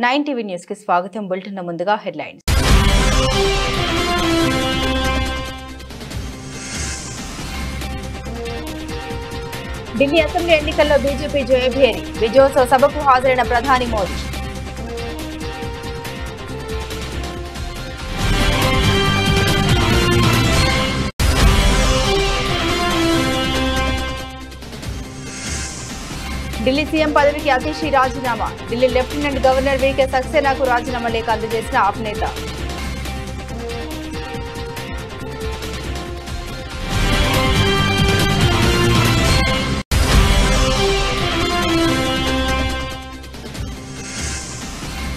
9 TV news కి స్వాగతం. Bulletin ముందుగా హెడ్లైన్స్. ఢిల్లీ అసెంబ్లీ ఎన్నికల్లో బీజేపీ జయభేరి. విజయోత్సవ సభకు హాజరైన ప్రధాని మోదీ. ఢిల్లీ సీఎం పదవికి అతిషి రాజీనామా. ఢిల్లీ లెఫ్టినెంట్ గవర్నర్ వీకే సక్సేనాకు రాజీనామా లేఖ అందజేసిన ఆప్ నేత.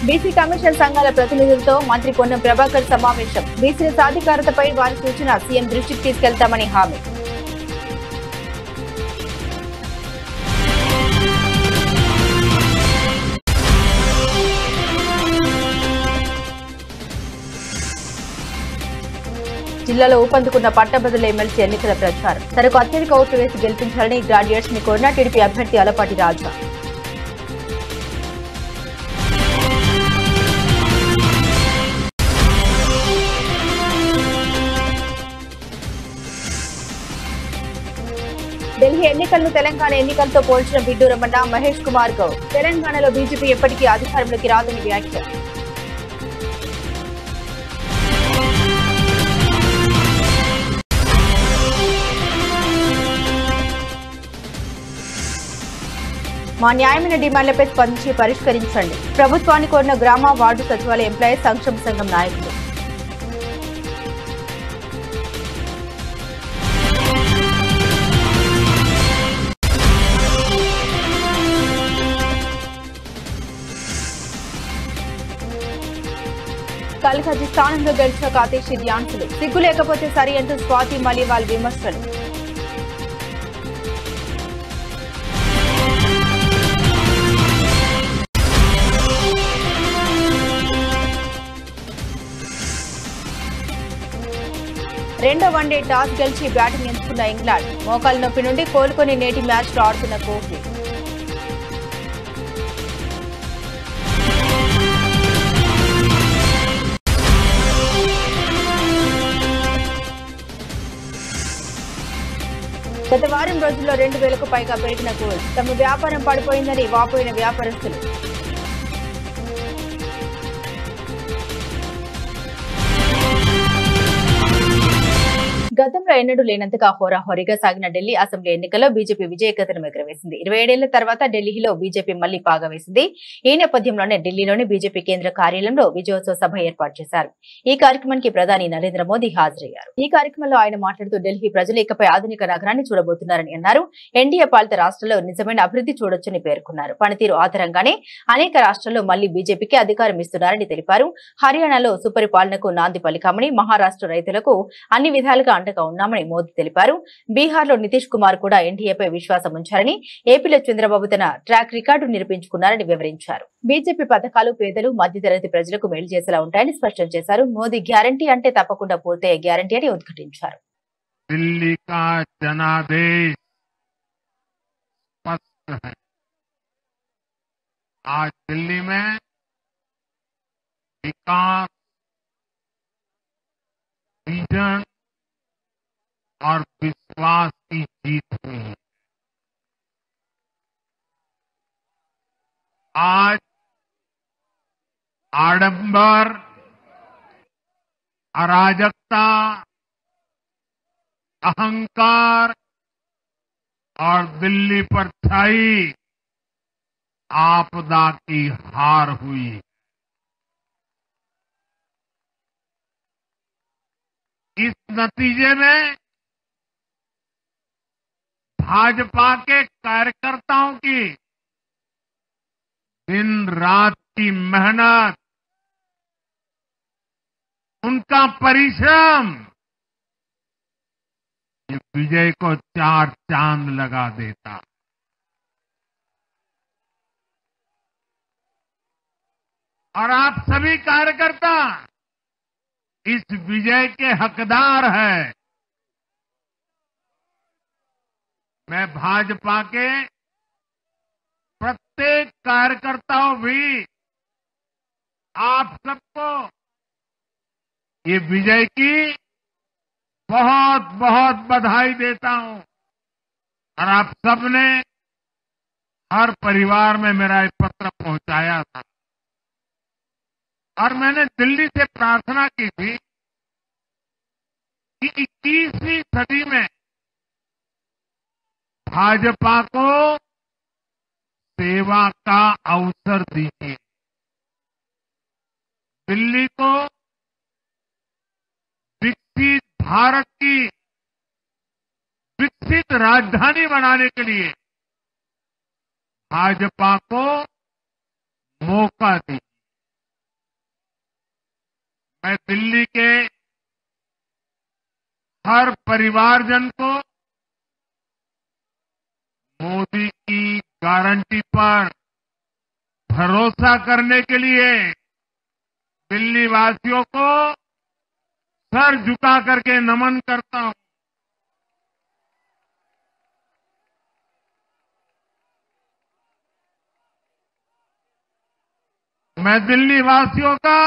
బీసీ కమిషన్ సంఘాల ప్రతినిధులతో మంత్రి పొన్నం ప్రభాకర్ సమావేశం. బీసీల సాధికారతపై వారి సూచన సీఎం దృష్టికి తీసుకెళ్తామని హామీ. జిల్లాలో ఊపందుకున్న పట్టభద్రుల ఎమ్మెల్సీ ఎన్నికల ప్రచారం. తనకు అత్యధిక ఓట్లు వేసి గెలిపించాలని గ్రాడ్యుయేట్స్ ని కోరిన టీడీపీ అభ్యర్థి అలపాటి రాజా. ఢిల్లీ ఎన్నికలను తెలంగాణ ఎన్నికలతో పోల్చిన బిడ్డు రమణ, మహేష్ కుమార్ గౌడ్. తెలంగాణలో బీజేపీ ఎప్పటికీ అధికారంలోకి రాదని వ్యాఖ్య. మా న్యాయమైన డిమాండ్లపై స్పందించి పరిష్కరించండి. ప్రభుత్వాన్ని కోరిన గ్రామ వార్డు సచివాలయ ఎంప్లాయీస్ సంక్షేమ సంఘం నాయకులు. కల్హజీ స్థానంలో గెలిచిన కాతేషి ధ్యాన్సులు. సిగ్గు లేకపోతే సరి అంటూ స్వాతి మలివాల్ విమర్శలు. రెండో వన్డే టాస్ గెలిచి బ్యాటింగ్ ఎంచుకున్న ఇంగ్లాండ్. మోకాలు నొప్పి నుండి కోలుకొని నేటి మ్యాచ్లో ఆడుతున్న కోహ్లీ. గత వారం రోజుల్లో 2000కు పైగా పెరిగిన గోల్డ్. తమ వ్యాపారం పడిపోయిందని వాపోయిన వ్యాపారస్తులు. గతంలో ఎన్నడూ లేనంతగా హోరాహోరీగా సాగిన ఢిల్లీ అసెంబ్లీ ఎన్నికల్లో బీజేపీ విజయకేతనం ఎగురవేసింది. 27 ఏళ్ల తర్వాత ఢిల్లీలో బీజేపీ మళ్లీ పాగా వేసింది. ఈ నేపథ్యంలోనే ఢిల్లీలోని బీజేపీ కేంద్ర కార్యాలయంలో విజయోత్సవ సభ ఏర్పాటు చేశారు. ఈ కార్యక్రమానికి ప్రధాని నరేంద్ర మోదీ హాజరయ్యారు. ఈ కార్యక్రమంలో ఆయన మాట్లాడుతూ ఢిల్లీ ప్రజలు ఇకపై ఆధునిక నగరాన్ని చూడబోతున్నారని అన్నారు. ఎన్డీఏ పాలిత రాష్ట్రాల్లో నిజమైన అభివృద్ధి చూడొచ్చని పేర్కొన్నారు. పనితీరు ఆధారంగానే అనేక రాష్ట్రాల్లో మళ్లీ బీజేపీకి అధికారం ఇస్తున్నారని తెలిపారు. హర్యానాలో సుపరిపాలనకు నాంది పలికామని, మహారాష్ట్ర రైతులకు అన్ని విధాలుగా అండగా ఉన్నామని మోదీ తెలిపారు. బీహార్లో నితీష్ కుమార్ కూడా ఎన్డీఏపై విశ్వాసం ఉంచారని, ఏపీలో చంద్రబాబు తన ట్రాక్ రికార్డు నిరూపించుకున్నారని వివరించారు. బీజేపీ పథకాలు పేదలు, మధ్యతరగతి ప్రజలకు మేలు చేసేలా ఉంటాయని స్పష్టం చేశారు. మోదీ గ్యారంటీ అంటే తప్పకుండా పూర్తయ్యే గ్యారంటీ అని ఉద్ఘాటించారు. दिल्ली का जनादेश स्पष्ट है। आज दिल्ली में विकास, विजन और विश्वास की जीत हुई है। आज आडंबर, अराजकता, अहंकार और दिल्ली पर छाई आपदा की हार हुई। इस नतीजे में भाजपा के कार्यकर्ताओं की दिन रात की मेहनत, उनका परिश्रम ये विजय को 4 चांद लगा देता। और आप सभी कार्यकर्ता इस विजय के हकदार हैं। मैं भाजपा के प्रत्येक कार्यकर्ताओं भी आप सबको ये विजय की बहुत बहुत बधाई देता हूं और आप सबने हर परिवार में मेरा एक पत्र पहुंचाया था और मैंने दिल्ली से प्रार्थना की थी कि 21वीं सदी में भाजपा को सेवा का अवसर दीजिए, दिल्ली को विकसित भारत की विकसित राजधानी बनाने के लिए भाजपा को मौका दीजिए। मैं दिल्ली के हर परिवारजन को मोदी की गारंटी पर भरोसा करने के लिए दिल्ली वासियों को सर झुका करके नमन करता हूं। मैं दिल्ली वासियों का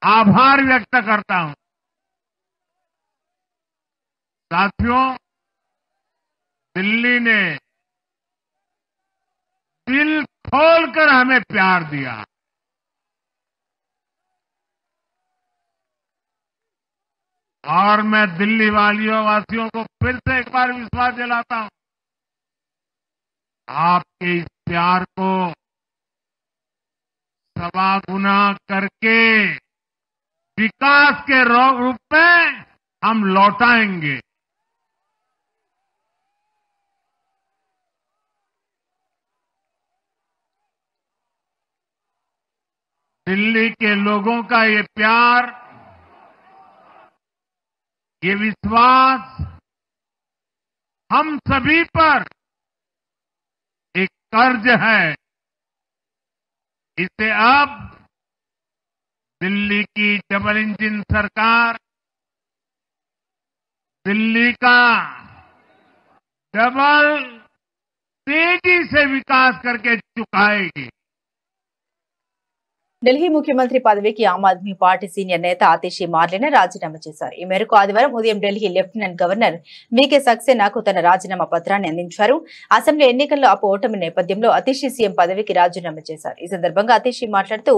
आभार व्यक्त करता हूं। साथियों, दिल्ली ने दिल खोलकर हमें प्यार दिया। और मैं दिल्ली वासियों को फिर से एक बार विश्वास दिलाता हूं, आपके इस प्यार को सवा गुना करके विकास के रूप में हम लौटाएंगे। दिल्ली के लोगों का ये प्यार, ये विश्वास हम सभी पर एक कर्ज है। इसे अब दिल्ली की डबल इंजन सरकार, दिल्ली का डबल तेजी से विकास करके चुकाएगी। ఢిల్లీ ముఖ్యమంత్రి పదవికి ఆమ్ ఆద్మీ పార్టీ సీనియర్ నేత ఆతిషి మార్లెనా రాజీనామా చేశారు. ఈ మేరకు ఆదివారం ఉదయం ఢిల్లీ లెఫ్టినెంట్ గవర్నర్ వీకే సక్సేనాకు తన రాజీనామా పత్రాన్ని అందించారు. అసెంబ్లీ ఎన్నికల్లో ఓటమి నేపథ్యంలో ఆతిషి సీఎం పదవికి రాజీనామా చేశారు. ఈ సందర్భంగా ఆతిషి మాట్లాడుతూ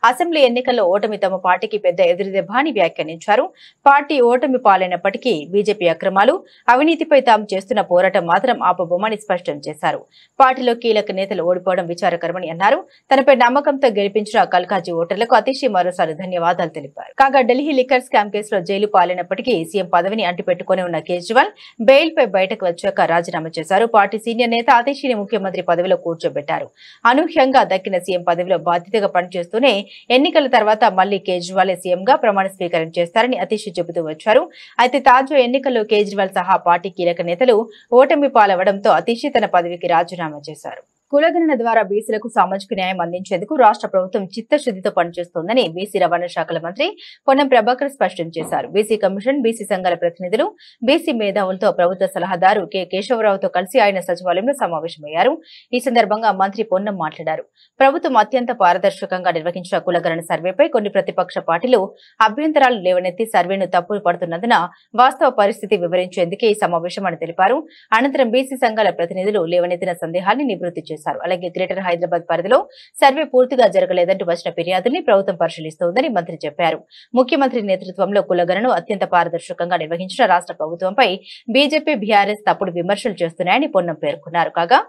అసెంబ్లీ ఎన్నికల్లో ఓటమి తమ పార్టీకి పెద్ద ఎదురుదెబ్బ అని వ్యాఖ్యానించారు. పార్టీ ఓటమి పాలైనప్పటికీ బీజేపీ అక్రమాలు, అవినీతిపై తాము చేస్తున్న పోరాటం మాత్రం ఆపబోమని స్పష్టం చేశారు. పార్టీలో కీలక నేతలు ఓడిపోవడం విచారకరమని అన్నారు. తనపై నమ్మకంతో గెలిపించిన కల్కాజీ ఓటర్లకు ఆతిషి మరోసారి ధన్యవాదాలు తెలిపారు. కాగా ఢిల్లీ లిక్కర్ స్కామ్ కేసులో జైలు పాలైనప్పటికీ సీఎం పదవిని అంటిపెట్టుకుని ఉన్న కేజ్రీవాల్ బెయిల్ పై బయటకు వచ్చాక రాజీనామా చేశారు. పార్టీ సీనియర్ నేత ఆతిషిని ముఖ్యమంత్రి పదవిలో కూర్చోబెట్టారు. అనూహ్యంగా దక్కిన సీఎం పదవిలో బాధ్యతగా పనిచేస్తూనే ఎన్నికల తర్వాత మళ్లీ కేజ్రీవాల్ సీఎంగా ప్రమాణ స్వీకారం చేస్తారని ఆతిషి చెబుతూ వచ్చారు. అయితే తాజా ఎన్నికల్లో కేజ్రీవాల్ సహా పార్టీ కీలక నేతలు ఓటమి పాలవడంతో ఆతిషి తన పదవికి రాజీనామా చేశారు. కులగణన ద్వారా బీసీలకు సామాజిక న్యాయం అందించేందుకు రాష్ట్ర ప్రభుత్వం చిత్తశుద్దితో పనిచేస్తోందని బీసీ రవాణా శాఖల మంత్రి పొన్నం ప్రభాకర్ స్పష్టం చేశారు. బీసీ కమిషన్, బీసీ సంఘాల ప్రతినిధులు, బీసీ మేధావులతో ప్రభుత్వ సలహాదారు కె కేశవరావుతో కలిసి ఆయన సచివాలయంలో సమావేశమయ్యారు. ఈ సందర్భంగా మంత్రి పొన్నం మాట్లాడారు. ప్రభుత్వం అత్యంత పారదర్శకంగా నిర్వహించిన కులగణన సర్వేపై కొన్ని ప్రతిపక్ష పార్టీలు అభ్యంతరాలు లేవనెత్తి సర్వేను తప్పులు పడుతున్నందున వాస్తవ పరిస్థితి వివరించేందుకే ఈ సమావేశం అని తెలిపారు. అనంతరం బీసీ సంఘాల ప్రతినిధులు లేవనెత్తిన సందేహాన్ని నివృత్తి చేశారు. అలాగే గ్రేటర్ హైదరాబాద్ పరిధిలో సర్వే పూర్తిగా జరగలేదంటూ వచ్చిన ఫిర్యాదుల్ని ప్రభుత్వం పరిశీలిస్తోందని మంత్రి చెప్పారు. ముఖ్యమంత్రి నేతృత్వంలో కులగణను అత్యంత పారదర్శకంగా నిర్వహించిన రాష్ట్ర ప్రభుత్వంపై బీజేపీ, బీఆర్ఎస్ తప్పుడు విమర్శలు చేస్తున్నాయని పొన్నం పేర్కొన్నారు. కాగా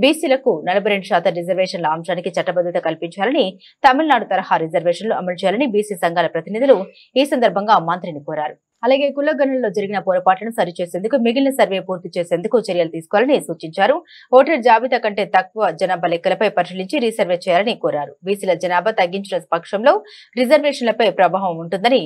బీసీలకు 42% రిజర్వేషన్ల అంశానికి చట్టబద్దత కల్పించాలని, తమిళనాడు తరహా రిజర్వేషన్లు అమలు చేయాలని బీసీ సంఘాల ప్రతినిధులు ఈ సందర్భంగా మంత్రిని కోరారు. అలాగే కులగణనలో జరిగిన పొరపాట్లను సరిచేసేందుకు మిగిలిన సర్వే పూర్తి చేసేందుకు చర్యలు తీసుకోవాలని సూచించారు. ఓటర్ జాబితా కంటే తక్కువ జనాభా లెక్కలపై పరిశీలించి రీసర్వే చేయాలని కోరారు. బీసీల జనాభా తగ్గించిన పక్షంలో రిజర్వేషన్లపై ప్రభావం ఉంటుందని,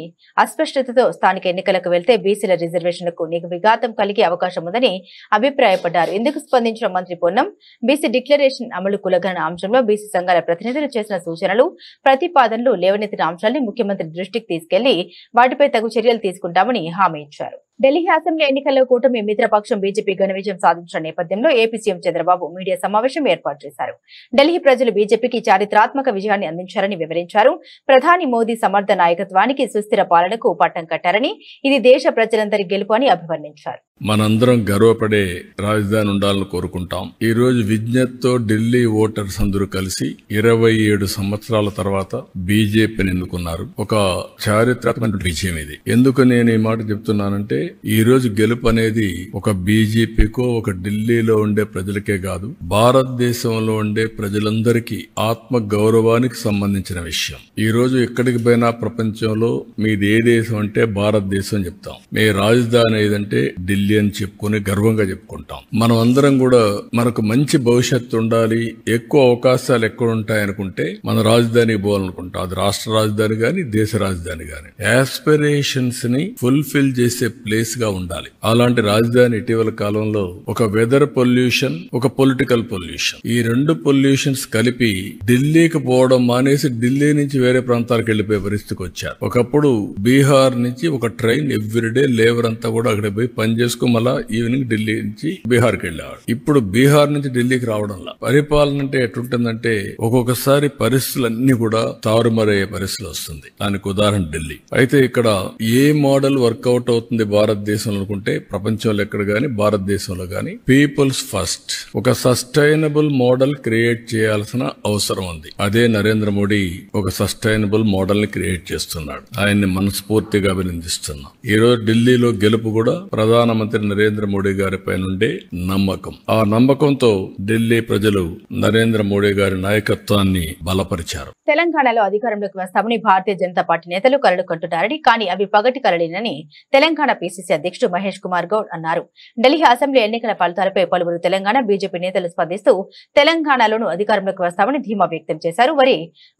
అస్పష్టతతో స్థానిక ఎన్నికలకు వెళ్తే బీసీల రిజర్వేషన్లకు విఘాతం కలిగే అవకాశం ఉందని అభిప్రాయపడ్డారు. ఇందుకు స్పందించిన మంత్రి పొన్నం బీసీ డిక్లరేషన్ అమలు, కులగణన అంశంలో బీసీ సంఘాల ప్రతినిధులు చేసిన సూచనలు, ప్రతిపాదనలు, లేవనెత్తిన అంశాన్ని ముఖ్యమంత్రి దృష్టికి తీసుకెళ్లి వాటిపై తగు చర్యలు తీసుకుంటామని హామీ ఇచ్చారు. ఢిల్లీ అసెంబ్లీ ఎన్నికల్లో కూటమి మిత్రపక్షం బీజేపీ ఘన విజయం సాధించిన నేపథ్యంలో ఏపీ సీఎం చంద్రబాబు మీడియా సమావేశం ఏర్పాటు చేశారు. ఢిల్లీ ప్రజలు బీజేపీకి చారిత్రాత్మక విజయాన్ని అందించారని వివరించారు. ప్రధాని మోదీ సమర్థ నాయకత్వానికి సుస్థిర పాలనకు పట్టం కట్టారని, ఇది దేశ ప్రజలందరి గెలుపు అని అభివర్ణించారు. మనందరం గర్వపడే రాజధాని ఉండాలని కోరుకుంటాం. ఈ రోజు విజ్ఞతతో ఢిల్లీ ఓటర్స్ అందరూ కలిసి 27 సంవత్సరాల తర్వాత బీజేపీని ఎన్నుకున్నారు. ఒక చారిత్రాత్మక విజయం ఇది. ఎందుకు నేను ఈ మాట చెప్తున్నానంటే, ఈ రోజు గెలుపు అనేది ఒక బీజేపీకో ఒక ఢిల్లీలో ఉండే ప్రజలకే కాదు, భారతదేశంలో ఉండే ప్రజలందరికీ ఆత్మ గౌరవానికి సంబంధించిన విషయం. ఈ రోజు ఎక్కడికి పోయినా ప్రపంచంలో మీది ఏ దేశం అంటే భారతదేశం చెప్తాం. మీ రాజధాని ఏదంటే ఢిల్లీ అని చెప్పుకుని గర్వంగా చెప్పుకుంటాం. మనం అందరం కూడా మనకు మంచి భవిష్యత్తు ఉండాలి, ఎక్కువ అవకాశాలు ఎక్కడ ఉంటాయనుకుంటే మన రాజధానికి పోవాలనుకుంటాం. అది రాష్ట్ర రాజధాని గాని దేశ రాజధాని గాని ఆస్పిరేషన్స్ ని ఫుల్ఫిల్ చేసే ప్లేస్ గా ఉండాలి. అలాంటి రాజధాని ఇటీవల కాలంలో ఒక వెదర్ పొల్యూషన్, ఒక పొలిటికల్ పొల్యూషన్, ఈ రెండు పొల్యూషన్స్ కలిపి ఢిల్లీకి పోవడం మానేసి ఢిల్లీ నుంచి వేరే ప్రాంతాలకు వెళ్లిపోయే పరిస్థితికి వచ్చారు. ఒకప్పుడు బీహార్ నుంచి ఒక ట్రైన్ ఎవ్రీడే లేబర్ అంతా కూడా అక్కడ పోయి పనిచేసుకుని మళ్ళా ఈవినింగ్ ఢిల్లీ నుంచి బీహార్కి వెళ్ళేవాడు. ఇప్పుడు బీహార్ నుంచి ఢిల్లీకి రావడంలా పరిపాలన అంటే ఎట్లుంటుందంటే ఒక్కొక్కసారి పరిస్థితులన్నీ కూడా తారుమారయ్యే పరిస్థితులు వస్తుంది. దానికి ఉదాహరణ ఢిల్లీ. అయితే ఇక్కడ ఏ మోడల్ వర్కౌట్ అవుతుంది భారతదేశంలో అనుకుంటే, ప్రపంచంలో ఎక్కడ గాని భారతదేశంలో గాని పీపుల్స్ ఫస్ట్, ఒక సస్టైనబుల్ మోడల్ క్రియేట్ చేయాల్సిన అవసరం ఉంది. అదే నరేంద్ర మోడీ ఒక సస్టైనబుల్ మోడల్ ని క్రియేట్ చేస్తున్నాడు. ఆయన్ని మనస్ఫూర్తిగా అభినందిస్తున్నాం. ఈ రోజు ఢిల్లీలో గెలుపు కూడా ప్రధానమంత్రి నరేంద్ర మోడీ గారిపై నుండే నమ్మకం. ఆ నమ్మకంతో ఢిల్లీ ప్రజలు నరేంద్ర మోడీ గారి నాయకత్వాన్ని బలపరిచారు. తెలంగాణలో అధికారంలోకి వస్తామని భారతీయ జనతా పార్టీ నేతలు కలలు కంటున్నారని, కానీ అవి పగటి కలలేనని తెలంగాణ పీసీసీ అధ్యక్షుడు మహేష్ కుమార్ గౌడ్ అన్నారు. ఢిల్లీ అసెంబ్లీ ఎన్నికల ఫలితాలపై పలువురు తెలంగాణ బీజేపీ నేతలు స్పందిస్తూ తెలంగాణలోనూ అధికారంలోకి వస్తామని ధీమా వ్యక్తం చేశారు.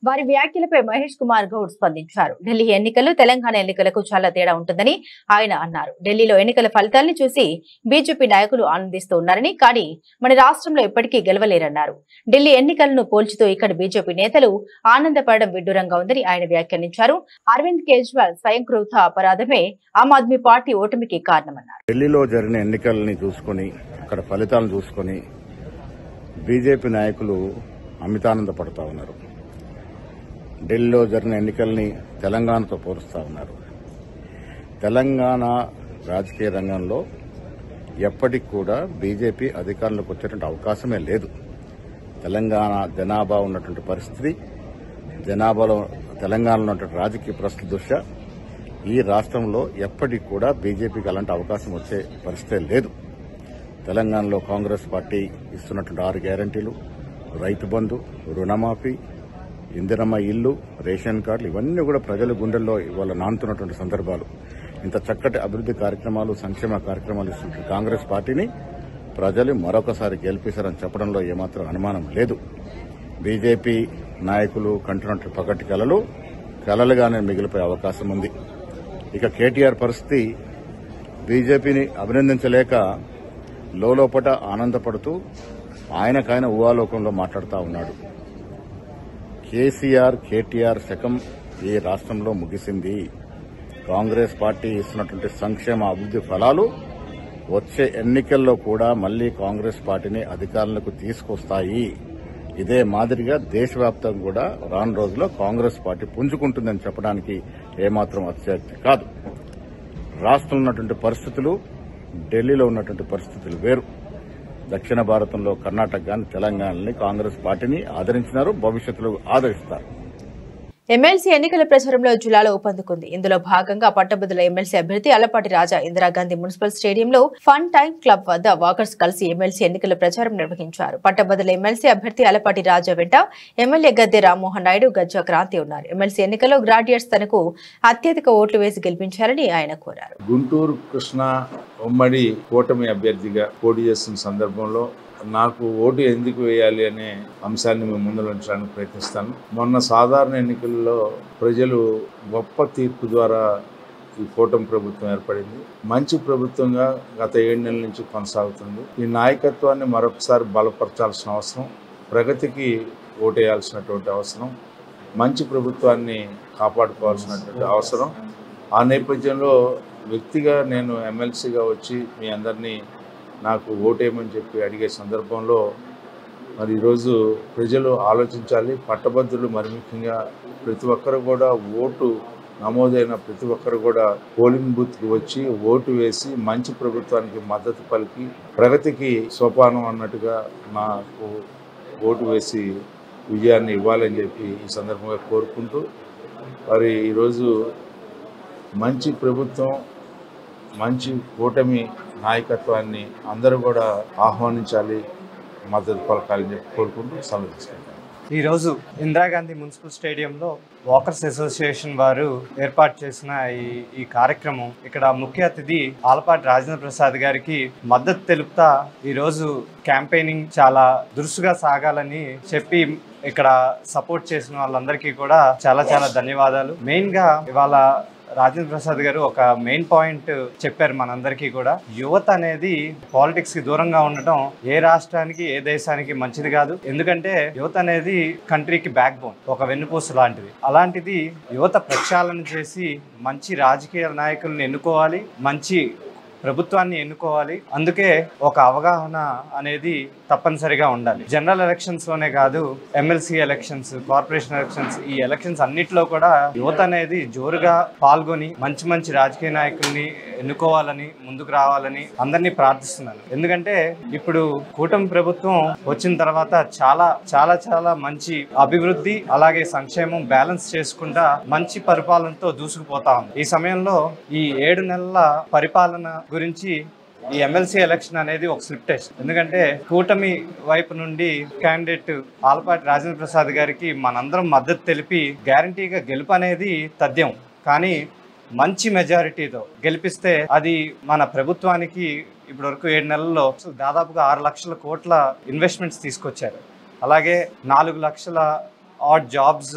వారి వ్యాఖ్యలపై మహేష్ కుమార్ గౌడ్ స్పందించారు. ఢిల్లీ ఎన్నికలు తెలంగాణ ఎన్నికలకు చాలా తేడా ఉంటుందని ఆయన అన్నారు. ఢిల్లీలో ఎన్నికల ఫలితాలను చూసి బీజేపీ నాయకులు ఆనందిస్తూ ఉన్నారని, కానీ మన రాష్ట్రంలో ఎప్పటికీ గెలవలేరన్నారు. ఢిల్లీ ఎన్నికలను పోల్చుతూ ఇక్కడ బీజేపీ నేతలు ఆనందపడడం విడ్డూరంగా ఉందని ఆయన వ్యాఖ్యానించారు. అరవింద్ కేజ్రీవాల్ స్వయంకృత అపరాధమే ఆమ్ ఆద్మీ పార్టీ ఓటమికి కారణమన్నారు. ఢిల్లీలో జరిగిన ఎన్నికల్ని చూసుకుని, అక్కడ ఫలితాలను చూసుకుని బీజేపీ నాయకులు అమితానందపడుతూ ఉన్నారు. ఢిల్లీలో జరిగిన ఎన్నికల్ని తెలంగాణతో పోలుస్తూ ఉన్నారు. తెలంగాణ రాజకీయ రంగంలో ఎప్పటికి కూడా బీజేపీ అధికారంలోకి వచ్చేటువంటి అవకాశమే లేదు. తెలంగాణ జనాభా ఉన్నటువంటి పరిస్థితి, జనాభాలో తెలంగాణలో ఉన్నటువంటి రాజకీయ పరిస్థితి దృష్ట్యా ఈ రాష్ట్రంలో ఎప్పటికి కూడా బీజేపీకి అలాంటి అవకాశం వచ్చే పరిస్థితే లేదు. తెలంగాణలో కాంగ్రెస్ పార్టీ ఇస్తున్నటువంటి 6 గ్యారంటీలు, రైతు బంధు, రుణమాఫీ, ఇందిరమ్మ ఇల్లు, రేషన్ కార్డులు ఇవన్నీ కూడా ప్రజల గుండెల్లో ఇవాళ నానుతున్నటువంటి సందర్భాలు. ఇంత చక్కటి అభివృద్ది కార్యక్రమాలు, సంక్షేమ కార్యక్రమాలు ఇస్తున్న కాంగ్రెస్ పార్టీని ప్రజలు మరొకసారి గెలిపిస్తారని చెప్పడంలో ఏమాత్రం అనుమానం లేదు. బీజేపీ నాయకులు కంటున్నట్టు పగటి కలలుగానే మిగిలిపోయే అవకాశం ఉంది. ఇక కేటీఆర్ పరిస్థితి, బీజేపీని అభినందించలేక లోపట ఆనందపడుతూ ఆయనకాయన ఊహాలోకంలో మాట్లాడుతూ ఉన్నాడు. కేటీఆర్ శకం ఈ రాష్ట్రంలో ముగిసింది. కాంగ్రెస్ పార్టీ ఇస్తున్నటువంటి సంక్షేమ అభివృద్ది ఫలాలు వచ్చే ఎన్నికల్లో కూడా మళ్లీ కాంగ్రెస్ పార్టీని అధికారంలోకి తీసుకొస్తాయి. ఇదే మాదిరిగా దేశవ్యాప్తంగా కూడా రాను రోజుల్లో కాంగ్రెస్ పార్టీ పుంజుకుంటుందని చెప్పడానికి ఏమాత్రం అతిశయోక్తి కాదు. రాష్ట్రంలో ఉన్నటువంటి పరిస్థితులు, ఢిల్లీలో ఉన్నటువంటి పరిస్థితులు వేరు. దక్షిణ భారతంలో కర్ణాటక గాని తెలంగాణని కాంగ్రెస్ పార్టీని ఆదరించినారు, భవిష్యత్తులో ఆదరిస్తారు. ఎమ్మెల్సీ ఎన్నికల ప్రచారంలో జిల్లాలో ఊపందుకుంది. ఇందులో భాగంగా పట్టభద్రుల ఎమ్మెల్సీ అభ్యర్థి అల్లపాటి రాజా ఇందిరాగాంధీ మున్సిపల్ స్టేడియంలో ఫన్ టైమ్ క్లబ్ వద్ద వాకర్స్ కలిసి ఎమ్మెల్సీ ఎన్నికల ప్రచారం నిర్వహించారు. పట్టభద్రుల ఎమ్మెల్సీ అభ్యర్థి అల్లపాటి రాజా వెంట ఎమ్మెల్యే గద్దె రామ్మోహన్ నాయుడు, గజ్జా క్రాంతి ఉన్నారు. ఎమ్మెల్సీ ఎన్నికల్లో గ్రాడ్యుయేట్స్ తనకు అత్యధిక ఓట్లు వేసి గెలిపించారని ఆయన కోరారు. గుంటూరు కృష్ణా ఉమ్మడి కూటమి అభ్యర్థిగా పోటీ చేస్తున్న సందర్భంలో నాకు ఓటు ఎందుకు వేయాలి అనే అంశాన్ని మేము ముందు ఉంచడానికి ప్రయత్నిస్తాను. మొన్న సాధారణ ఎన్నికల్లో ప్రజలు గొప్ప తీర్పు ద్వారా ఈ కూటమి ప్రభుత్వం ఏర్పడింది. మంచి ప్రభుత్వంగా గత 7 నెలల నుంచి కొనసాగుతుంది. ఈ నాయకత్వాన్ని మరొకసారి బలపరచాల్సిన అవసరం, ప్రగతికి ఓటేయాల్సినటువంటి అవసరం, మంచి ప్రభుత్వాన్ని కాపాడుకోవాల్సినటువంటి అవసరం. ఆ నేపథ్యంలో వ్యక్తిగా నేను ఎమ్మెల్సీగా వచ్చి మీ అందరినీ నాకు ఓటేయమని చెప్పి అడిగే సందర్భంలో మరి ఈరోజు ప్రజలు ఆలోచించాలి. పట్టభద్రులు మరి ముఖ్యంగా ప్రతి ఒక్కరు కూడా ఓటు నమోదైన ప్రతి ఒక్కరు కూడా పోలింగ్ బూత్కి వచ్చి ఓటు వేసి మంచి ప్రభుత్వానికి మద్దతు పలికి ప్రగతికి సోపానం అన్నట్టుగా నాకు ఓటు వేసి విజయాన్ని ఇవ్వాలని చెప్పి ఈ సందర్భంగా కోరుకుంటూ మరి ఈరోజు మంచి ప్రభుత్వం మంచి కూటమి నాయకత్వాన్ని అందరూ కూడా ఆహ్వానించాలి, మద్దతు పలకాలని చెప్పి కోరుకుంటూ సెలవు తీసుకుంటాను. ఈరోజు ఇందిరాగాంధీ మున్సిపల్ స్టేడియంలో వాకర్స్ అసోసియేషన్ వారు ఏర్పాటు చేసిన ఈ కార్యక్రమం, ఇక్కడ ముఖ్య అతిథి ఆలపాటి రాజేంద్ర ప్రసాద్ గారికి మద్దతు తెలుపుతా ఈరోజు క్యాంపెయినింగ్ చాలా దురుసుగా సాగాలని చెప్పి ఇక్కడ సపోర్ట్ చేసిన వాళ్ళందరికీ కూడా చాలా చాలా ధన్యవాదాలు. మెయిన్గా ఇవాళ రాజేంద్ర ప్రసాద్ గారు ఒక మెయిన్ పాయింట్ చెప్పారు మనందరికీ కూడా. యువత అనేది పాలిటిక్స్ కి దూరంగా ఉండటం ఏ రాష్ట్రానికి ఏ దేశానికి మంచిది కాదు. ఎందుకంటే యువత అనేది కంట్రీకి బ్యాక్ బోన్, ఒక వెన్నుపూస లాంటిది. అలాంటిది యువత ప్రక్షాళన చేసి మంచి రాజకీయ నాయకులను ఎన్నుకోవాలి, మంచి ప్రభుత్వాన్ని ఎన్నుకోవాలి. అందుకే ఒక అవగాహన అనేది తప్పనిసరిగా ఉండాలి. జనరల్ ఎలక్షన్స్ లోనే కాదు, ఎమ్మెల్సీ ఎలక్షన్స్, కార్పొరేషన్ ఎలక్షన్స్, ఈ ఎలక్షన్స్ అన్నిట్లో కూడా యువత అనేది జోరుగా పాల్గొని మంచి మంచి రాజకీయ నాయకుల్ని ఎన్నుకోవాలని, ముందుకు రావాలని అందరినీ ప్రార్థిస్తున్నాను. ఎందుకంటే ఇప్పుడు కూటమి ప్రభుత్వం వచ్చిన తర్వాత చాలా చాలా చాలా మంచి అభివృద్ధి అలాగే సంక్షేమం బ్యాలెన్స్ చేసుకుంటా మంచి పరిపాలనతో దూసుకుపోతా ఉంది. ఈ సమయంలో ఈ 7 నెలల పరిపాలన గురించి ఈ ఎమ్మెల్సీ ఎలక్షన్ అనేది ఒక స్లిప్ టెస్ట్. ఎందుకంటే కూటమి వైపు నుండి క్యాండిడేట్ ఆలపాటి రాజేంద్ర ప్రసాద్ గారికి మనందరం మద్దతు తెలిపి గ్యారంటీగా గెలుపు అనేది తథ్యం. కానీ మంచి మెజారిటీతో గెలిపిస్తే అది మన ప్రభుత్వానికి ఇప్పటివరకు 7 నెలల్లో దాదాపుగా 6 లక్షల కోట్ల ఇన్వెస్ట్మెంట్స్ తీసుకొచ్చారు. అలాగే 4 లక్షల ఆడ్ జాబ్స్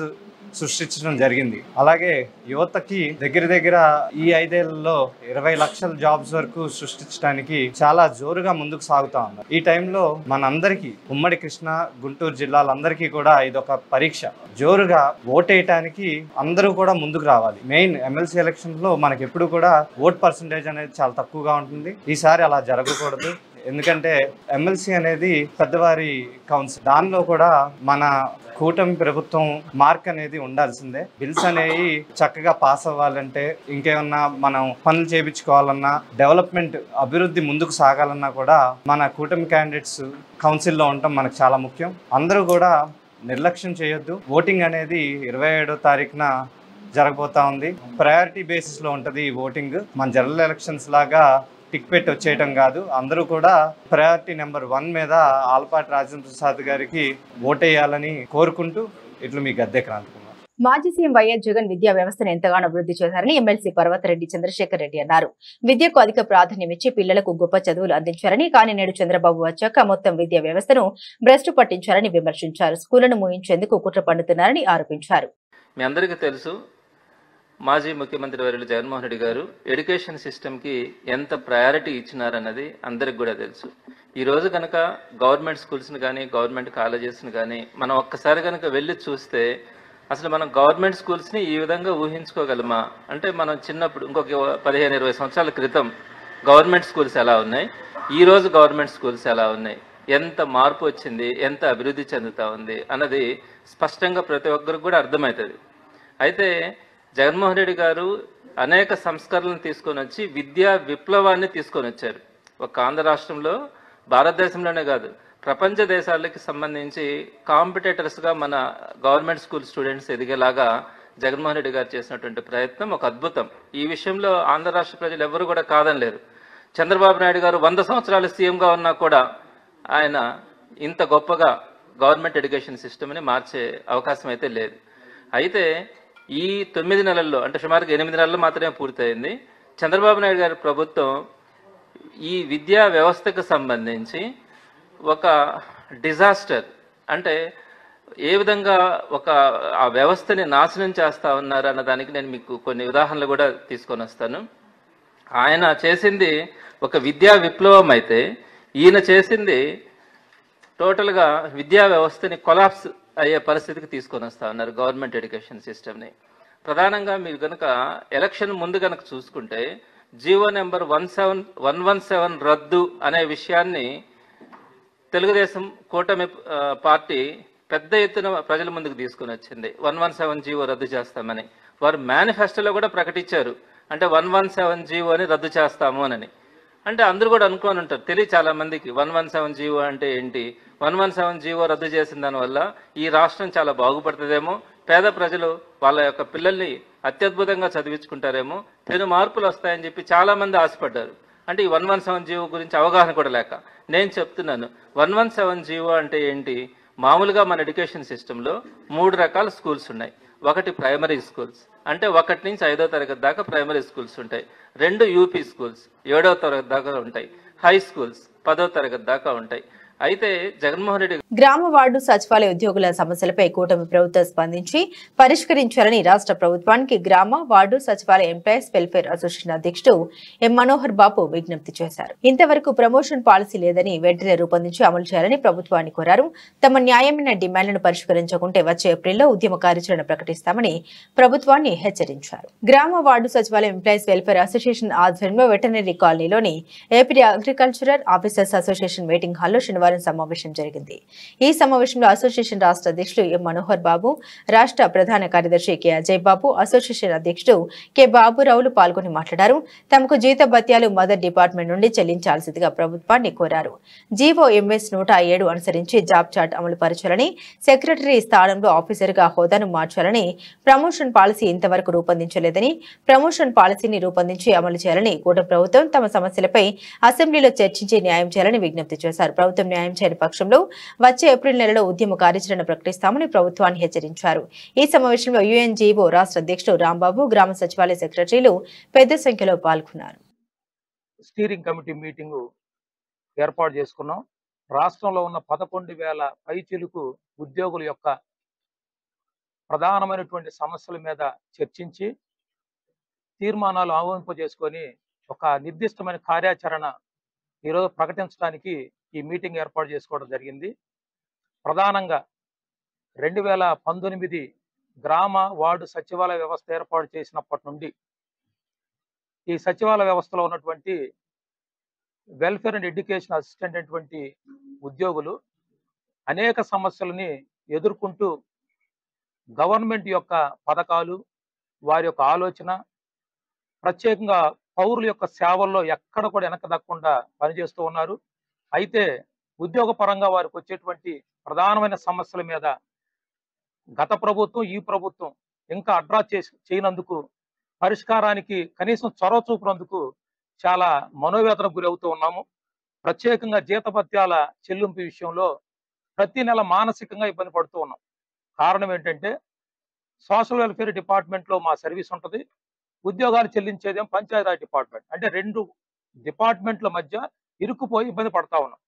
సృష్టించడం జరిగింది. అలాగే యువతకి దగ్గర ఈ 5 ఏళ్లలో 20 లక్షల జాబ్స్ వరకు సృష్టించడానికి చాలా జోరుగా ముందుకు సాగుతా ఉన్నారు. ఈ టైంలో మనందరికీ ఉమ్మడి కృష్ణా గుంటూరు జిల్లాలందరికీ కూడా ఇదొక పరీక్ష. జోరుగా ఓటేయటానికి అందరూ కూడా ముందుకు రావాలి. మెయిన్ ఎమ్మెల్సీ ఎలక్షన్ లో మనకి ఎప్పుడు కూడా ఓట్ పర్సంటేజ్ అనేది చాలా తక్కువగా ఉంటుంది. ఈసారి అలా జరగకూడదు. ఎందుకంటే ఎమ్మెల్సీ అనేది పెద్దవారి కౌన్సిల్, దానిలో కూడా మన కూటమి ప్రభుత్వం మార్క్ అనేది ఉండాల్సిందే. బిల్స్ అనేవి చక్కగా పాస్ అవ్వాలంటే, ఇంకేమన్నా మనం పనులు చేయించుకోవాలన్నా, డెవలప్మెంట్ అభివృద్ధి ముందుకు సాగాలన్నా కూడా మన కూటమి క్యాండిడేట్స్ కౌన్సిల్లో ఉండటం మనకు చాలా ముఖ్యం. అందరూ కూడా నిర్లక్ష్యం చేయొద్దు. ఓటింగ్ అనేది 27వ తారీఖున జరగబోతా ఉంది. ప్రయారిటీ బేసిస్ లో ఉంటది ఈ ఓటింగ్. మన జనరల్ ఎలక్షన్స్ లాగా టిక్ పెట్టి వచ్చేయటం కాదు. అందరూ కూడా ప్రయారిటీ నెంబర్ 1 మీద ఆలపాటి రాజేంద్ర ప్రసాద్ గారికి ఓటేయాలని కోరుకుంటూ ఇట్లు మీ గద్దె క్రాంతి కుమార్. మాజీ సీఎం వైఎస్ జగన్ విద్యా వ్యవస్థను ఎంతగానో అభివృద్ధి చేశారని ఎమ్మెల్సీ పర్వతరెడ్డి చంద్రశేఖర్ రెడ్డి అన్నారు. విద్యకు అధిక ప్రాధాన్యమిచ్చి పిల్లలకు గొప్ప చదువులు అందించారని, కానీ నేడు చంద్రబాబు వచ్చాక మొత్తం విద్యా వ్యవస్థను భ్రష్టు పట్టించారని విమర్శించారు. స్కూళ్లను మూయించేందుకు కుట్ర పన్నుతున్నారని ఆరోపించారు. మీ అందరికీ తెలుసు, మాజీ ముఖ్యమంత్రి వర్యులు జగన్మోహన్ రెడ్డి గారు ఎడ్యుకేషన్ సిస్టమ్కి ఎంత ప్రయారిటీ ఇచ్చినారన్నది అందరికి కూడా తెలుసు. ఈరోజు కనుక గవర్నమెంట్ స్కూల్స్ని కానీ గవర్నమెంట్ కాలేజెస్ని కానీ మనం ఒక్కసారి కనుక వెళ్ళి చూస్తే అసలు మనం గవర్నమెంట్ స్కూల్స్ని ఈ విధంగా ఊహించుకోగలమా? అంటే మనం చిన్నప్పుడు ఇంకొక 15-20 సంవత్సరాల క్రితం గవర్నమెంట్ స్కూల్స్ ఎలా ఉన్నాయి, ఈరోజు గవర్నమెంట్ స్కూల్స్ ఎలా ఉన్నాయి, ఎంత మార్పు వచ్చింది, ఎంత అభివృద్ధి చెందుతూ ఉంది అన్నది స్పష్టంగా ప్రతి ఒక్కరికి కూడా అర్థమవుతుంది. అయితే జగన్మోహన్ రెడ్డి గారు అనేక సంస్కరణలను తీసుకొని వచ్చి విద్యా విప్లవాన్ని తీసుకొని వచ్చారు. ఒక ఆంధ్ర రాష్ట్రంలో, భారతదేశంలోనే కాదు ప్రపంచ దేశాలకి సంబంధించి కాంపిటేటర్స్గా మన గవర్నమెంట్ స్కూల్ స్టూడెంట్స్ ఎదిగేలాగా జగన్మోహన్ రెడ్డి గారు చేసినటువంటి ప్రయత్నం ఒక అద్భుతం. ఈ విషయంలో ఆంధ్ర రాష్ట్ర ప్రజలు ఎవరు కూడా కాదనలేరు. చంద్రబాబు నాయుడు గారు 100 సంవత్సరాలు సీఎంగా ఉన్నా కూడా ఆయన ఇంత గొప్పగా గవర్నమెంట్ ఎడ్యుకేషన్ సిస్టమ్ని మార్చే అవకాశం అయితే లేదు. అయితే ఈ 9 నెలల్లో, అంటే సుమారుగా 8 నెలల్లో మాత్రమే పూర్తయింది. చంద్రబాబు నాయుడు గారి ప్రభుత్వం ఈ విద్యా వ్యవస్థకు సంబంధించి ఒక డిజాస్టర్, అంటే ఏ విధంగా ఆ వ్యవస్థని నాశనం చేస్తా ఉన్నారు అన్న దానికి నేను మీకు కొన్ని ఉదాహరణలు కూడా తీసుకొని వస్తాను. ఆయన చేసింది ఒక విద్యా విప్లవం అయితే, ఈయన చేసింది టోటల్గా విద్యా వ్యవస్థని కొలాప్స్ అయ్యే పరిస్థితికి తీసుకొని వస్తా ఉన్నారు గవర్నమెంట్ ఎడ్యుకేషన్ సిస్టమ్ని. ప్రధానంగా మీరు కనుక ఎలక్షన్ ముందు కనుక చూసుకుంటే జీవో నెంబర్ 117 రద్దు అనే విషయాన్ని తెలుగుదేశం కూటమి పార్టీ పెద్ద ఎత్తున ప్రజల ముందుకు తీసుకుని వచ్చింది. 117 జీవో రద్దు చేస్తామని వారు మేనిఫెస్టోలో కూడా ప్రకటించారు. అంటే 117 జీవోని రద్దు చేస్తాము అని. అంటే అందరూ కూడా అనుకోని ఉంటారు, తెలియ చాలా మందికి 117 జీవో అంటే ఏంటి. 117 జీవో రద్దు చేసిన దానివల్ల ఈ రాష్ట్రం చాలా బాగుపడుతుందేమో, పేద ప్రజలు వాళ్ళ యొక్క పిల్లల్ని అత్యద్భుతంగా చదివించుకుంటారేమో, పెను మార్పులు వస్తాయని చెప్పి చాలా మంది ఆశపడ్డారు. అంటే ఈ 117 జీవో గురించి అవగాహన కూడా లేక నేను చెప్తున్నాను. 117 జీవో అంటే ఏంటి? మామూలుగా మన ఎడ్యుకేషన్ సిస్టంలో 3 రకాల స్కూల్స్ ఉన్నాయి. ఒకటి ప్రైమరీ స్కూల్స్, అంటే 1 నుంచి 5వ తరగతి దాకా ప్రైమరీ స్కూల్స్ ఉంటాయి. 2 యూపీ స్కూల్స్ 7వ తరగతి దాకా ఉంటాయి. హై స్కూల్స్ 10వ తరగతి దాకా ఉంటాయి. అయితే జగన్మోహన్ రెడ్డి గ్రామ వార్డు సచివాలయ ఉద్యోగుల సమస్యలపై కూటమి ప్రభుత్వం స్పందించి పరిష్కరించాలని రాష్ట్ర ప్రభుత్వానికి గ్రామ వార్డు సచివాలయ ఎంప్లాయీస్ వెల్ఫేర్ అసోసియేషన్ అధ్యక్షుడు ఎం మనోహర్ బాబు విజ్ఞప్తి చేశారు. ఇంతవరకు ప్రమోషన్ పాలసీ లేదని వెంటనే రూపొందించి అమలు చేయాలని ప్రభుత్వాన్ని కోరారు. తమ న్యాయమైన డిమాండ్లను పరిష్కరించకుంటే వచ్చే ఏప్రిల్లో ఉద్యమ కార్యాచరణ ప్రకటిస్తామని ప్రభుత్వాన్ని హెచ్చరించారు. గ్రామ వార్డు సచివాలయ ఎంప్లాయీస్ వెల్ఫేర్ అసోసియేషన్ ఆధ్వర్యంలో వెటర్నరీ కాలనీలోని AP agricultural officers association meeting హాల్లో శనివారం సమావేశం జరిగింది. ఈ సమావేశంలో అసోసియేషన్ రాష్ట్ర అధ్యక్షుడు ఎం మనోహర్ బాబు, రాష్ట్ర ప్రధాన కార్యదర్శి కె అజయ్ బాబు, అసోసియేషన్ అధ్యక్షుడు కె బాబురావులు పాల్గొని మాట్లాడారు. తమకు జీత భత్యాలు మదర్ డిపార్ట్మెంట్ నుండి చెల్లించాల్సిందిగా ప్రభుత్వాన్ని కోరారు. జీవో ఎంఎస్ 107 అనుసరించి జాబ్ చార్ట్ అమలు పరచాలని, సెక్రటరీ స్థానంలో ఆఫీసర్గా హోదాను మార్చాలని, ప్రమోషన్ పాలసీ ఇంతవరకు రూపొందించలేదని, ప్రమోషన్ పాలసీని రూపొందించి అమలు చేయాలని కూటమి ప్రభుత్వం తమ సమస్యలపై అసెంబ్లీలో చర్చించి న్యాయం చేయాలని విజ్ఞప్తి చేశారు. ప్రభుత్వం న్యాయం చేయని పక్షంలో వచ్చే ఏప్రిల్ నెలలో ఉద్యమ కార్యాచరణ ప్రకటిస్తామని ప్రభుత్వాన్ని హెచ్చరించారు. ఈ సమావేశంలో యుఎన్జీఓ రాష్ట్ర అధ్యక్షుడు రాంబాబు, గ్రామ సచివాలయ సెక్రటరీలు పెద్ద సంఖ్యలో పాల్గొన్నారు. స్టీరింగ్ కమిటీ మీటింగు ఏర్పాటు చేసుకున్నాం. రాష్ట్రంలో ఉన్న 11,000 పైచిలుకు ఉద్యోగుల యొక్క ప్రధానమైనటువంటి సమస్యల మీద చర్చించి తీర్మానాలు ఆమోదింపజేసుకొని ఒక నిర్దిష్టమైన కార్యాచరణ ఈరోజు ప్రకటించడానికి ఈ మీటింగ్ ఏర్పాటు చేసుకోవడం జరిగింది. ప్రధానంగా 2019 గ్రామ వార్డు సచివాలయ వ్యవస్థ ఏర్పాటు చేసినప్పటి నుండి ఈ సచివాలయ వ్యవస్థలో ఉన్నటువంటి వెల్ఫేర్ అండ్ ఎడ్యుకేషన్ అసిస్టెంట్ అటువంటి ఉద్యోగులు అనేక సమస్యలని ఎదుర్కొంటూ గవర్నమెంట్ యొక్క పథకాలు, వారి యొక్క ఆలోచన, ప్రత్యేకంగా పౌరుల యొక్క సేవల్లో ఎక్కడ కూడా వెనక దక్కకుండా పనిచేస్తూ ఉన్నారు. అయితే ఉద్యోగ పరంగా వారికి వచ్చేటువంటి ప్రధానమైన సమస్యల మీద గత ప్రభుత్వం, ఈ ప్రభుత్వం ఇంకా అడ్రస్ చేయనందుకు, పరిష్కారానికి కనీసం చొరవ చూపినందుకు చాలా మనోవేదనకు గురి అవుతూ ఉన్నాము. ప్రత్యేకంగా జీతభత్యాల చెల్లింపు విషయంలో ప్రతి నెల మానసికంగా ఇబ్బంది పడుతూ ఉన్నాం. కారణం ఏంటంటే సోషల్ వెల్ఫేర్ డిపార్ట్మెంట్లో మా సర్వీస్ ఉంటుంది, ఉద్యోగాలు చెల్లించేదేం పంచాయతీరాజ్ డిపార్ట్మెంట్. అంటే 2 డిపార్ట్మెంట్ల మధ్య ఇరుక్కుపోయి ఇబ్బంది పడతా ఉన్నాం.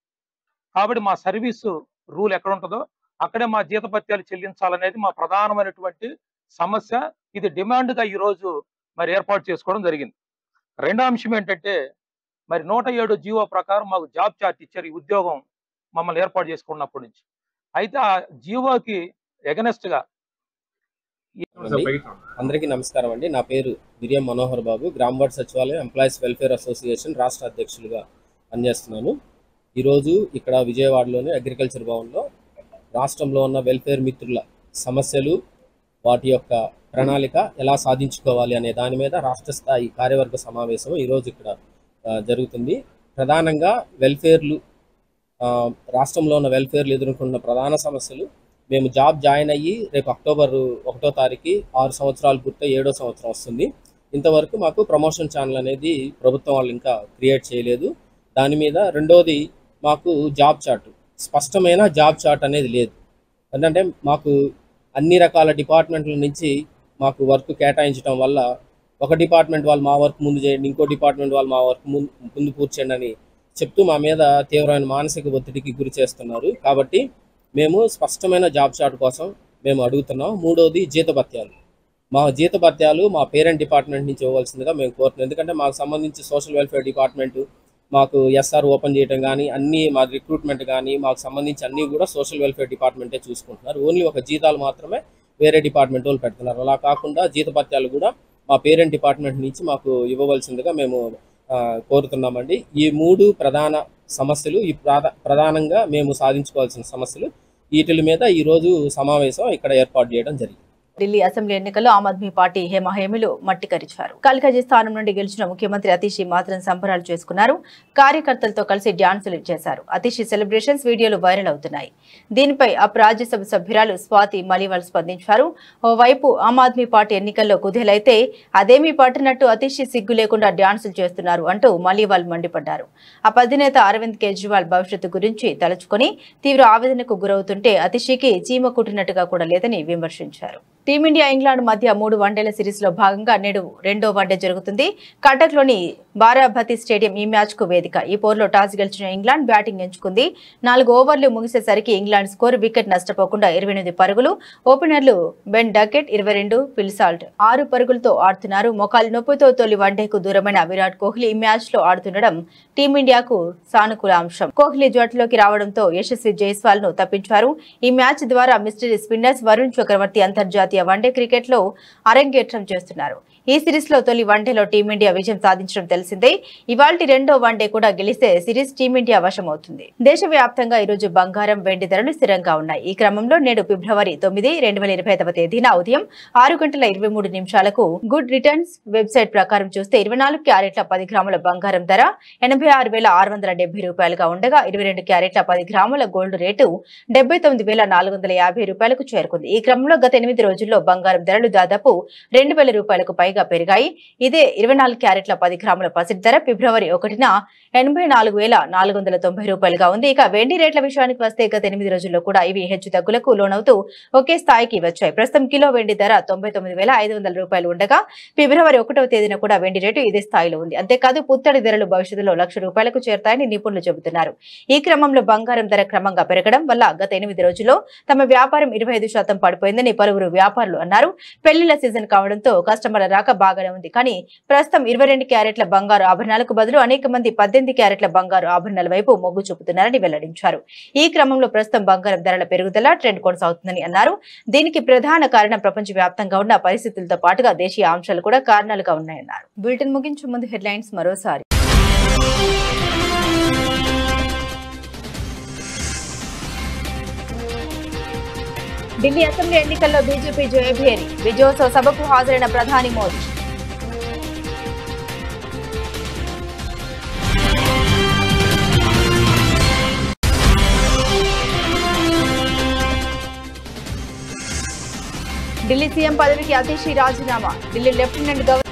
కాబట్టి మా సర్వీసు రూల్ ఎక్కడ ఉంటుందో అక్కడే మా జీతభత్యాలు చెల్లించాలనేది మా ప్రధానమైనటువంటి సమస్య. ఇది డిమాండ్గా ఈరోజు మరి ఏర్పాటు చేసుకోవడం జరిగింది. రెండో అంశం ఏంటంటే మరి 107 జీవో ప్రకారం మాకు జాబ్ చార్ట్ ఇచ్చారు ఈ ఉద్యోగం మమ్మల్ని ఏర్పాటు చేసుకున్నప్పటి నుంచి. అయితే ఆ జీవోకి ఎగనెస్ట్ గా అందరికీ నమస్కారం అండి. నా పేరు బిరియం మనోహర్ బాబు, గ్రామ వార్డు సచివాలయం ఎంప్లాయీస్ వెల్ఫేర్ అసోసియేషన్ రాష్ట్ర అధ్యక్షులుగా పనిచేస్తున్నాను. ఈరోజు ఇక్కడ విజయవాడలోని అగ్రికల్చర్ భవన్లో రాష్ట్రంలో ఉన్న వెల్ఫేర్ మిత్రుల సమస్యలు, వాటి యొక్క ప్రణాళిక ఎలా సాధించుకోవాలి అనే దాని మీద రాష్ట్ర స్థాయి కార్యవర్గ సమావేశం ఈరోజు ఇక్కడ జరుగుతుంది. ప్రధానంగా వెల్ఫేర్లు, రాష్ట్రంలో ఉన్న వెల్ఫేర్లు ఎదుర్కొన్న ప్రధాన సమస్యలు, మేము జాబ్ జాయిన్ అయ్యి రేపు అక్టోబర్ 1వ తారీఖు 6 సంవత్సరాలు పూర్తి 7వ సంవత్సరం వస్తుంది. ఇంతవరకు మాకు ప్రమోషన్ ఛానల్ అనేది ప్రభుత్వం వాళ్ళు ఇంకా క్రియేట్ చేయలేదు. దాని మీద రెండోది మాకు జాబ్ చార్ట్, స్పష్టమైన జాబ్ చార్ట్ అనేది లేదు. ఎందుకంటే మాకు అన్ని రకాల డిపార్ట్మెంట్ల నుంచి మాకు వర్క్ కేటాయించడం వల్ల ఒక డిపార్ట్మెంట్ వాళ్ళు మా వర్క్ ముందు చేయండి, ఇంకో డిపార్ట్మెంట్ వాళ్ళు మా వర్క్ ముందు పూర్తి చేయండి అని చెప్తూ మా మీద తీవ్రమైన మానసిక ఒత్తిడికి గురి చేస్తున్నారు. కాబట్టి మేము స్పష్టమైన జాబ్ చార్ట్ కోసం మేము అడుగుతున్నాం. మూడోది జీతభత్యాలు. మా జీతభత్యాలు మా పేరెంట్ డిపార్ట్మెంట్ నుంచి ఇవ్వాల్సిందిగా మేము కోరుతున్నాం. ఎందుకంటే మాకు సంబంధించి సోషల్ వెల్ఫేర్ డిపార్ట్మెంటు మాకు ఎస్ఆర్ ఓపెన్ చేయడం కానీ, అన్నీ మా రిక్రూట్మెంట్ కానీ మాకు సంబంధించి అన్నీ కూడా సోషల్ వెల్ఫేర్ డిపార్ట్మెంటే చూసుకుంటున్నారు. ఓన్లీ ఒక జీతాలు మాత్రమే వేరే డిపార్ట్మెంట్ వాళ్ళు పెడుతున్నారు. అలా కాకుండా జీతభత్యాలు కూడా మా పేరెంట్ డిపార్ట్మెంట్ నుంచి మాకు ఇవ్వవలసిందిగా మేము కోరుతున్నామండి. ఈ 3 ప్రధాన సమస్యలు ప్రధానంగా మేము సాధించుకోవాల్సిన సమస్యలు, వీటి మీద ఈరోజు సమావేశం ఇక్కడ ఏర్పాటు చేయడం జరిగింది. ఢిల్లీ అసెంబ్లీ ఎన్నికల్లో ఆమ్ ఆద్మీ పార్టీ హేమహేమిలు మట్టికరిచారు. కల్కాజీ స్థానం నుండి గెలిచిన ముఖ్యమంత్రి అతిషి మాత్రం సంబరాలు చేసుకున్నారు. కార్యకర్తలతో కలిసి డ్యాన్సులు చేశారు. అతిషి సెలబ్రేషన్స్ వీడియోలు వైరల్ అవుతున్నాయి. దీనిపై రాజ్యసభ సభ్యురాలు స్వాతి మలివాల్ స్పందించారు. ఓవైపు ఆమ్ ఆద్మీ పార్టీ ఎన్నికల్లో కుదేలైతే అదేమీ పట్టినట్టు అతిషి సిగ్గు లేకుండా డ్యాన్సులు చేస్తున్నారు అంటూ మలివాల్ మండిపడ్డారు. అధినేత అరవింద్ కేజ్రీవాల్ భవిష్యత్తు గురించి తలుచుకుని తీవ్ర ఆవేదనకు గురవుతుంటే అతిషికి చీమ కుట్టినట్టుగా కూడా లేదని విమర్శించారు. టీమిండియా ఇంగ్లాండ్ మధ్య 3 వన్డేల సిరీస్ లో భాగంగా నేడు 2వ వన్డే జరుగుతుంది. కటక్ లోని బారాభతి స్టేడియం ఈ మ్యాచ్ కు వేదిక. ఈ పోరులో టాస్ గెలిచిన ఇంగ్లాండ్ బ్యాటింగ్ ఎంచుకుంది. 4 ఓవర్లు ముగిసేసరికి ఇంగ్లాండ్ స్కోర్ వికెట్ నష్టపోకుండా 28 పరుగులు. ఓపెనర్లు బెన్ డకెట్ 22, ఫిల్ సాల్ట్ 6 పరుగులతో ఆడుతున్నారు. మోకాలు నొప్పితో తొలి వన్డేకు దూరమైన విరాట్ కోహ్లీ ఈ మ్యాచ్ లో ఆడుతుండడం టీమిండియాకు సానుకూల అంశం. కోహ్లీ జట్టులోకి రావడంతో యశస్వి జైస్వాల్ ను తప్పించారు. ఈ మ్యాచ్ ద్వారా మిస్టరీ స్పిన్నర్స్ వరుణ్ చక్రవర్తి అంతర్జాతీయ వన్డే క్రికెట్ లో అరంగేట్రం చేస్తున్నారు. ఈ సిరీస్ లో తొలి వన్డేలో టీమిండియా విజయం సాధించడం తెలిసిందే. ఇవాల్టి 2వ వన్డే కూడా గెలిస్తే సిరీస్ టీమిండియా వశమవుతుంది. దేశవ్యాప్తంగా ఈరోజు బంగారం, వెండి ధరలు స్థిరంగా ఉన్నాయి. ఈ క్రమంలో నేడు ఫిబ్రవరి 9, 2025వ తేదీన ఉదయం 6:23 గుడ్ రిటర్న్స్ వెబ్సైట్ ప్రకారం చూస్తే 24 క్యారెట్ల 10 గ్రాముల బంగారం ధర 86,670 రూపాయలుగా ఉండగా 22 క్యారెట్ల 10 గ్రాముల గోల్డ్ రేటు 79,450 రూపాయలకు చేరుకుంది. ఈ క్రమంలో గత 8 రోజుల్లో బంగారం ధరలు దాదాపు 2,000 రూపాయలకు పైగా పెరిగాయి. ఇదే 24 క్యారెట్ల 10 గ్రాముల పసిడి ధర ఫిబ్రవరి 1న 84,490 రూపాయలుగా ఉంది. ఇక వెండి రేట్ల విషయానికి వస్తే గత 8 రోజుల్లో కూడా ఇవి హెచ్చు తగ్గులకు లోనవుతూ ఒకే స్థాయికి వచ్చాయి. ప్రస్తుతం కిలో వెండి ధర 99,500 రూపాయలు ఉండగా ఫిబ్రవరి 1వ తేదీన కూడా వెండి రేటు ఇదే స్థాయిలో ఉంది. అంతేకాదు పుత్తడి ధరలు భవిష్యత్తులో 1,00,000 రూపాయలకు చేరుతాయని నిపుణులు చెబుతున్నారు. ఈ క్రమంలో బంగారం ధర క్రమంగా పెరగడం వల్ల గత 8 రోజుల్లో తమ వ్యాపారం 25% పడిపోయిందని పలువురు వ్యాపారులు అన్నారు. పెళ్లిళ్ల సీజన్ కావడంతో కస్టమర్ల రాక బాగానే ఉంది. కానీ ప్రస్తుతం 22 క్యారెట్ల బంగారు ఆభరణాలకు బదులు అనేక మంది 18 క్యారెట్ల బంగారు ఆభరణాల వైపు మొగ్గు చూపుతున్నారని వెల్లడించారు. ఈ క్రమంలో ప్రస్తుతం బంగారం ధరల పెరుగుదల ట్రెండ్ కొనసాగుతుందని అన్నారు. దీనికి ప్రధాన కారణం ప్రపంచవ్యాప్తంగా ఉన్న పరిస్థితులతో పాటుగా దేశీయ అంశాలు కూడా కారణాలుగా ఉన్నాయన్నారు. బులెటిన్ ముగించే ముందు హెడ్లైన్స్ మరోసారి. ఢిల్లీ అసెంబ్లీ ఎన్నికల్లో బీజేపీ జయభేరి. విజయోత్సవ సభకు హాజరైన ప్రధాని మోదీ. ఢిల్లీ సీఎం పదవికి అతిషి రాజీనామా. ఢిల్లీ లెఫ్టినెంట్ గవర్నర్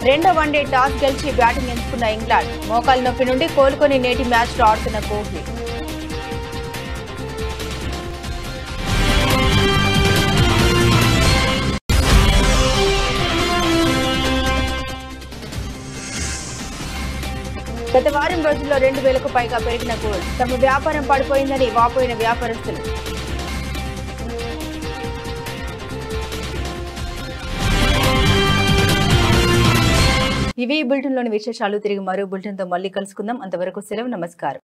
రెండో వన్డే టాస్ గెలిచి బ్యాటింగ్ ఎంచుకున్న ఇంగ్లాండ్. మోకాలు నొప్పి నుండి కోలుకొని నేటి మ్యాచ్ లో ఆడుతున్న కోహ్లీ. గత వారం రోజుల్లో 2,000కు పైగా పెరిగిన గోల్డ్. తమ వ్యాపారం పడిపోయిందని వాపోయిన వ్యాపారస్తులు. ఇవి బులెటిన్లోని విశేషాలు. తిరిగి మరో బులెటిన్తో మళ్ళీ కలుసుకుందాం. అంతవరకు సెలవు. నమస్కారం.